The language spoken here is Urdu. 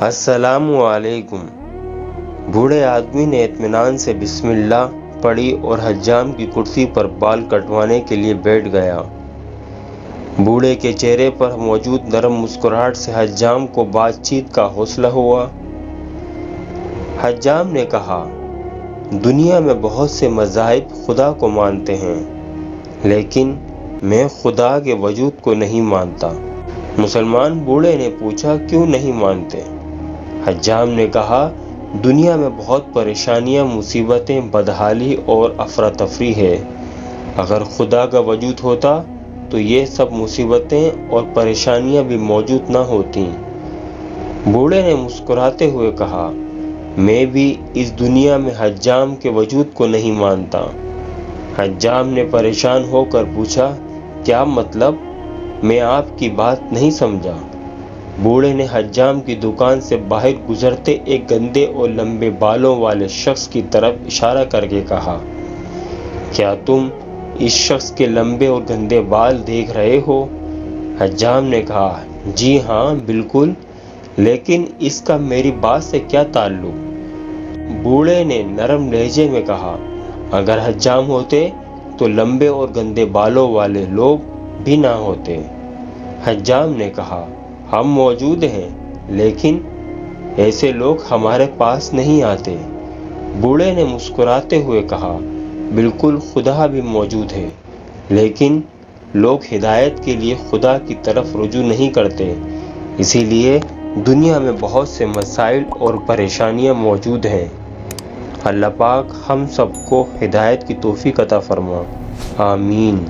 السلام علیکم۔ بوڑھے آدمی نے اطمینان سے بسم اللہ پڑھی اور حجام کی کرسی پر بال کٹوانے کے لیے بیٹھ گیا۔ بوڑھے کے چہرے پر موجود نرم مسکراہٹ سے حجام کو بات چیت کا حوصلہ ہوا۔ حجام نے کہا، دنیا میں بہت سے مذاہب خدا کو مانتے ہیں، لیکن میں خدا کے وجود کو نہیں مانتا۔ مسلمان بوڑھے نے پوچھا، کیوں نہیں مانتے؟ حجام نے کہا، دنیا میں بہت پریشانیاں، مصیبتیں، بدحالی اور افراتفری ہے۔ اگر خدا کا وجود ہوتا تو یہ سب مصیبتیں اور پریشانیاں بھی موجود نہ ہوتیں۔ بوڑھے نے مسکراتے ہوئے کہا، میں بھی اس دنیا میں حجام کے وجود کو نہیں مانتا۔ حجام نے پریشان ہو کر پوچھا، کیا مطلب؟ میں آپ کی بات نہیں سمجھا۔ بوڑھے نے حجام کی دکان سے باہر گزرتے ایک گندے اور لمبے بالوں والے شخص کی طرف اشارہ کر کے کہا، کیا تم اس شخص کے لمبے اور گندے بال دیکھ رہے ہو؟ حجام نے کہا، جی ہاں بالکل، لیکن اس کا میری بات سے کیا تعلق؟ بوڑھے نے نرم لہجے میں کہا، اگر حجام ہوتے تو لمبے اور گندے بالوں والے لوگ بھی نہ ہوتے۔ حجام نے کہا، ہم موجود ہیں، لیکن ایسے لوگ ہمارے پاس نہیں آتے۔ بوڑھے نے مسکراتے ہوئے کہا، بالکل، خدا بھی موجود ہے، لیکن لوگ ہدایت کے لیے خدا کی طرف رجوع نہیں کرتے، اسی لیے دنیا میں بہت سے مسائل اور پریشانیاں موجود ہیں۔ اللہ پاک ہم سب کو ہدایت کی توفیق عطا فرما، آمین۔